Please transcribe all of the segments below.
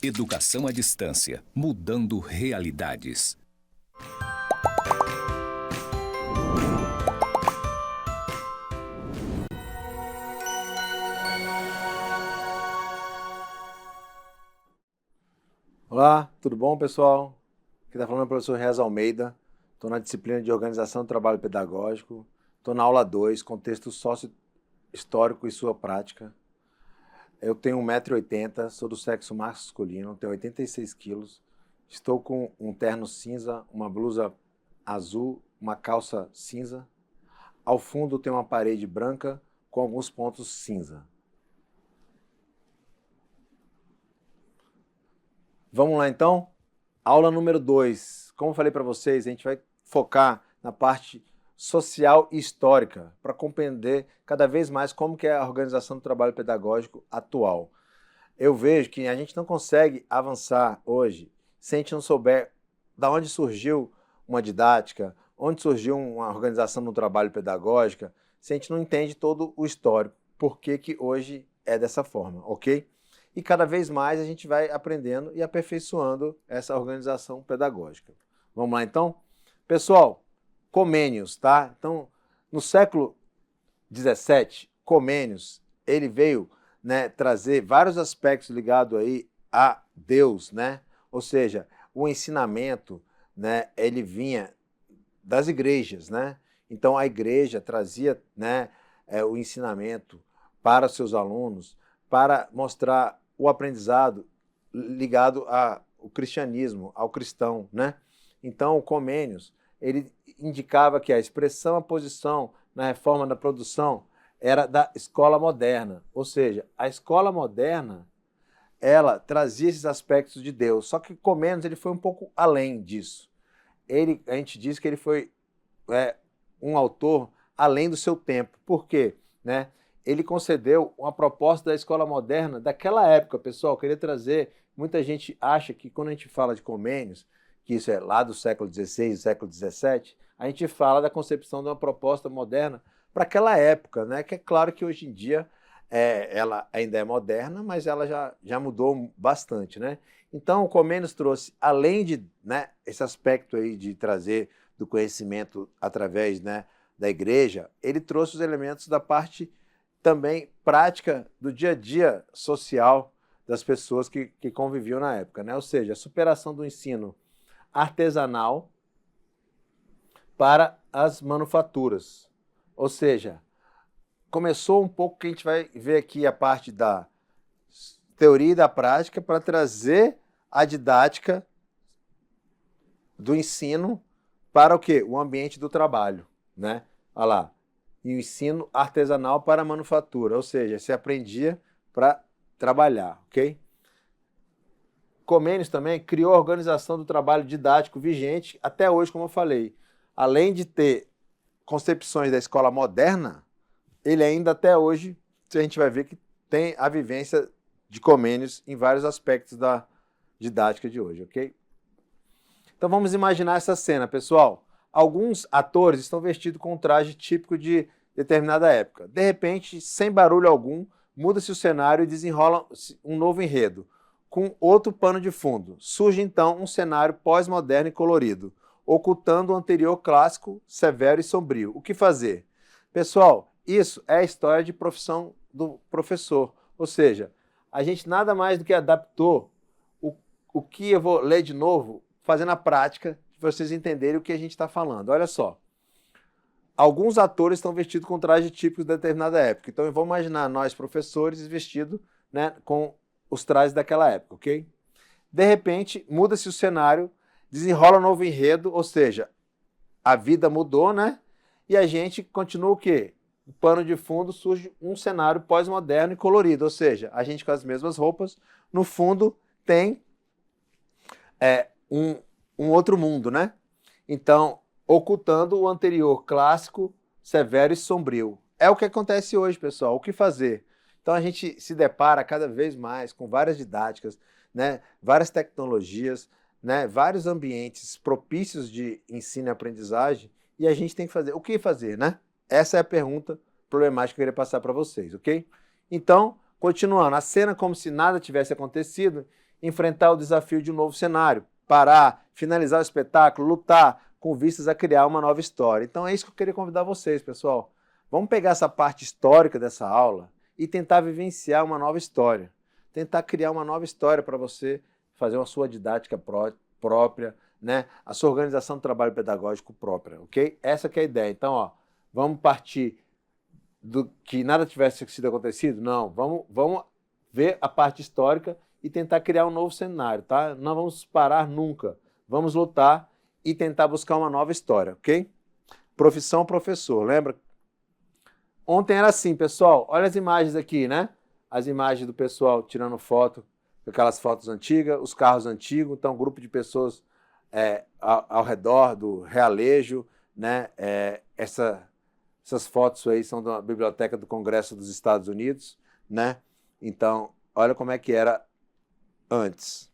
Educação à distância, mudando realidades. Olá, tudo bom, pessoal? Aqui está falando é o professor Reza Almeida. Estou na disciplina de Organização do Trabalho Pedagógico. Estou na aula 2, Contexto Sócio-Histórico e Sua Prática. Eu tenho 1,80 m, sou do sexo masculino, tenho 86 quilos. Estou com um terno cinza, uma blusa azul, uma calça cinza. Ao fundo tem uma parede branca com alguns pontos cinza. Vamos lá então? Aula número 2. Como eu falei para vocês, a gente vai focar na parte social e histórica para compreender cada vez mais como que é a organização do trabalho pedagógico atual. Eu vejo que a gente não consegue avançar hoje se a gente não souber de onde surgiu uma didática, onde surgiu uma organização do trabalho pedagógico, se a gente não entende todo o histórico, por que hoje é dessa forma, ok? E cada vez mais a gente vai aprendendo e aperfeiçoando essa organização pedagógica. Vamos lá então? Pessoal, Comênios, tá? Então, no século XVII, Comênios, ele veio, né, trazer vários aspectos ligados aí a Deus, né? Ou seja, o ensinamento, né, ele vinha das igrejas, né? Então a igreja trazia, né, o ensinamento para os seus alunos, para mostrar o aprendizado ligado ao cristianismo, ao cristão, né? Então o Comênios, ele indicava que a expressão, a posição na reforma da produção era da escola moderna, ou seja, a escola moderna, ela trazia esses aspectos de Deus, só que Comênios ele foi um pouco além disso. A gente diz que ele foi um autor além do seu tempo. Por quê? Né? Ele concedeu uma proposta da escola moderna daquela época, pessoal. Eu queria trazer, muita gente acha que quando a gente fala de Comênios, que isso é lá do século XVI, século XVII, a gente fala da concepção de uma proposta moderna para aquela época, né? Que é claro que hoje em dia ela ainda é moderna, mas ela já mudou bastante, né? Então o Comênios trouxe, além de, né, esse aspecto aí de trazer do conhecimento através, né, da igreja, ele trouxe os elementos da parte também prática do dia a dia social das pessoas que conviviam na época, né? Ou seja, a superação do ensino artesanal para as manufaturas. Ou seja, começou um pouco que a gente vai ver aqui a parte da teoria e da prática para trazer a didática do ensino para o quê? O ambiente do trabalho, né? Olha lá. E o ensino artesanal para a manufatura, ou seja, se aprendia para trabalhar, ok? Comênios também criou a organização do trabalho didático vigente até hoje, como eu falei. Além de ter concepções da escola moderna, ele ainda até hoje, a gente vai ver que tem a vivência de Comênios em vários aspectos da didática de hoje, ok? Então vamos imaginar essa cena, pessoal. Alguns atores estão vestidos com um traje típico de determinada época. De repente, sem barulho algum, muda-se o cenário e desenrola um novo enredo, com outro pano de fundo. Surge então um cenário pós-moderno e colorido, ocultando o anterior clássico, severo e sombrio. O que fazer? Pessoal, isso é a história de profissão do professor. Ou seja, a gente nada mais do que adaptou o que eu vou ler de novo, fazendo a prática, para vocês entenderem o que a gente está falando. Olha só. Alguns atores estão vestidos com trajes típicos de determinada época. Então, vamos imaginar nós, professores, vestidos, né, com os trajes daquela época, ok? De repente, muda-se o cenário, desenrola um novo enredo, ou seja, a vida mudou, né? E a gente continua o quê? O pano de fundo surge um cenário pós-moderno e colorido, ou seja, a gente com as mesmas roupas, no fundo tem um outro mundo, né? Então, ocultando o anterior clássico, severo e sombrio. É o que acontece hoje, pessoal. O que fazer? Então, a gente se depara cada vez mais com várias didáticas, né? Várias tecnologias, né? Vários ambientes propícios de ensino e aprendizagem, e a gente tem que fazer. O que fazer, né? Essa é a pergunta problemática que eu queria passar para vocês, ok? Então, continuando, a cena como se nada tivesse acontecido, enfrentar o desafio de um novo cenário, parar, finalizar o espetáculo, lutar com vistas a criar uma nova história. Então é isso que eu queria convidar vocês, pessoal. Vamos pegar essa parte histórica dessa aula e tentar vivenciar uma nova história. Tentar criar uma nova história para você fazer uma sua didática própria, né? A sua organização do trabalho pedagógico própria, ok? Essa que é a ideia. Então, ó, vamos partir do que nada tivesse sido acontecido? Não, vamos ver a parte histórica e tentar criar um novo cenário, tá? Não vamos parar nunca. Vamos lutar e tentar buscar uma nova história, ok? Profissão professor, lembra? Ontem era assim, pessoal, olha as imagens aqui, né? As imagens do pessoal tirando foto, aquelas fotos antigas, os carros antigos, então um grupo de pessoas ao redor do realejo, né? Essas fotos aí são da Biblioteca do Congresso dos Estados Unidos, né? Então, olha como é que era antes.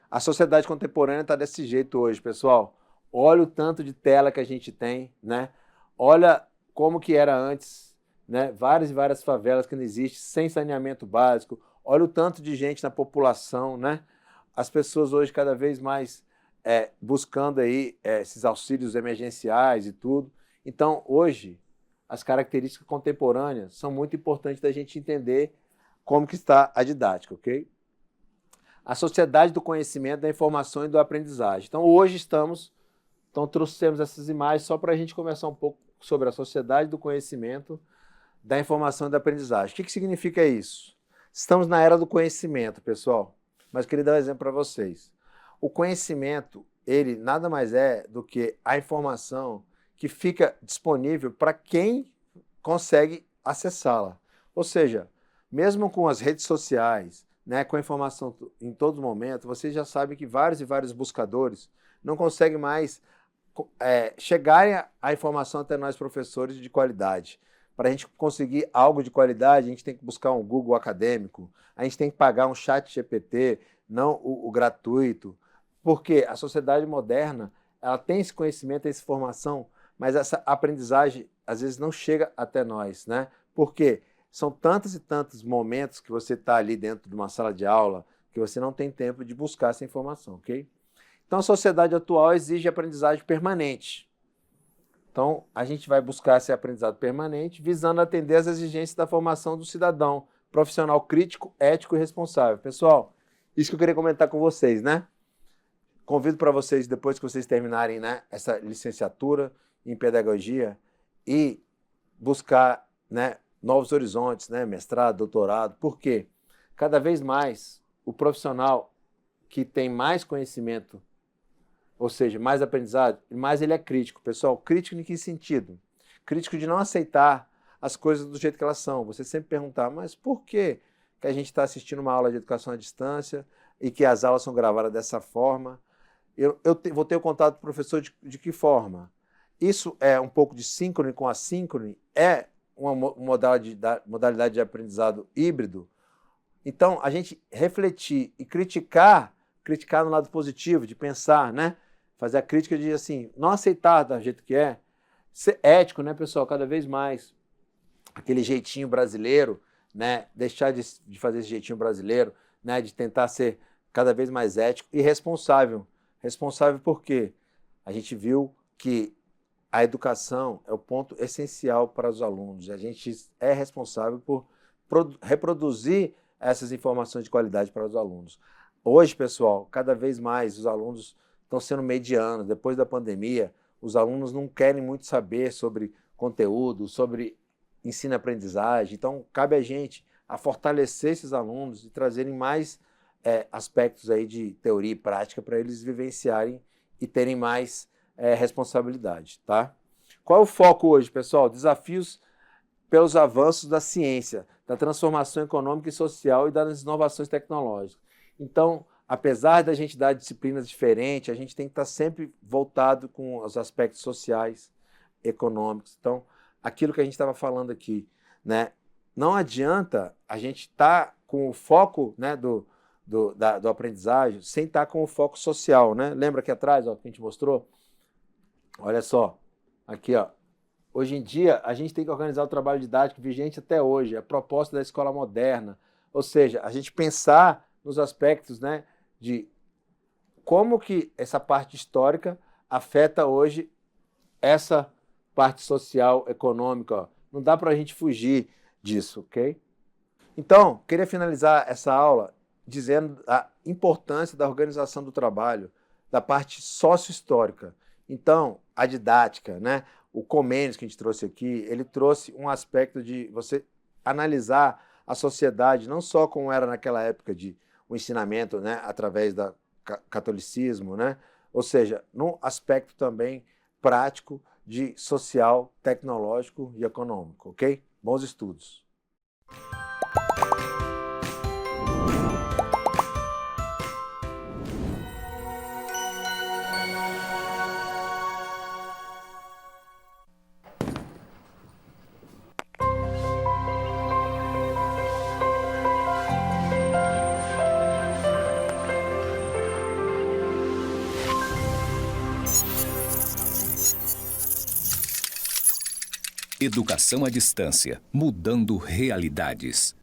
A sociedade contemporânea está desse jeito hoje, pessoal. Olha o tanto de tela que a gente tem, né? Olha como que era antes, né? Várias e várias favelas que não existem, sem saneamento básico. Olha o tanto de gente na população, né? As pessoas hoje cada vez mais buscando aí esses auxílios emergenciais e tudo. Então, hoje, as características contemporâneas são muito importantes da gente entender como que está a didática, ok? A sociedade do conhecimento, da informação e do aprendizagem. Então, hoje então trouxemos essas imagens só para a gente conversar um pouco sobre a sociedade do conhecimento, da informação e da aprendizagem. O que significa isso? Estamos na era do conhecimento, pessoal, mas eu queria dar um exemplo para vocês. O conhecimento, ele nada mais é do que a informação que fica disponível para quem consegue acessá-la. Ou seja, mesmo com as redes sociais, né, com a informação em todo momento, vocês já sabem que vários e vários buscadores não conseguem mais chegarem à informação até nós professores de qualidade. Para a gente conseguir algo de qualidade, a gente tem que buscar um Google acadêmico, a gente tem que pagar um chat GPT, não o gratuito, porque a sociedade moderna ela tem esse conhecimento, essa informação, mas essa aprendizagem às vezes não chega até nós, né? Por quê? São tantos e tantos momentos que você está ali dentro de uma sala de aula que você não tem tempo de buscar essa informação, ok? Então, a sociedade atual exige aprendizagem permanente. Então, a gente vai buscar esse aprendizado permanente, visando atender às exigências da formação do cidadão, profissional crítico, ético e responsável. Pessoal, isso que eu queria comentar com vocês, né? Convido para vocês, depois que vocês terminarem, né, essa licenciatura em pedagogia, e buscar, né, novos horizontes, né, mestrado, doutorado. Por quê? Cada vez mais o profissional que tem mais conhecimento, ou seja, mais aprendizado, mais ele é crítico. Pessoal, crítico em que sentido? Crítico de não aceitar as coisas do jeito que elas são. Você sempre perguntar, mas por que a gente está assistindo uma aula de educação à distância e que as aulas são gravadas dessa forma? Vou ter o contato do professor de que forma? Isso é um pouco de síncrone com assíncrone? É uma modalidade de aprendizado híbrido? Então, a gente refletir e criticar no lado positivo, de pensar, né? Fazer a crítica de, assim, não aceitar do jeito que é, ser ético, né, pessoal, cada vez mais. Aquele jeitinho brasileiro, né? Deixar de fazer esse jeitinho brasileiro, né? De tentar ser cada vez mais ético e responsável. Responsável por quê? A gente viu que a educação é o ponto essencial para os alunos. A gente é responsável por reproduzir essas informações de qualidade para os alunos. Hoje, pessoal, cada vez mais os alunos estão sendo medianos. Depois da pandemia, os alunos não querem muito saber sobre conteúdo, sobre ensino-aprendizagem. Então, cabe a gente a fortalecer esses alunos e trazerem mais aspectos aí de teoria e prática para eles vivenciarem e terem mais responsabilidade, tá? Qual é o foco hoje, pessoal? Desafios pelos avanços da ciência, da transformação econômica e social e das inovações tecnológicas. Então, apesar da gente dar disciplinas diferentes, a gente tem que estar sempre voltado com os aspectos sociais, econômicos. Então, aquilo que a gente estava falando aqui, né? Não adianta a gente estar com o foco, né, do aprendizagem sem estar com o foco social, né? Lembra aqui atrás, ó, que a gente mostrou? Olha só, aqui, ó. Hoje em dia, a gente tem que organizar o trabalho didático vigente até hoje, a proposta da escola moderna, ou seja, a gente pensar nos aspectos, né, de como que essa parte histórica afeta hoje essa parte social, econômica. Ó. Não dá para a gente fugir disso, ok? Então, queria finalizar essa aula dizendo a importância da organização do trabalho, da parte sócio-histórica. Então, a didática, né? O Comênios que a gente trouxe aqui, ele trouxe um aspecto de você analisar a sociedade, não só como era naquela época de o ensinamento, né, através do catolicismo, né? Ou seja, num aspecto também prático de social, tecnológico e econômico, ok? Bons estudos. Educação à distância, mudando realidades.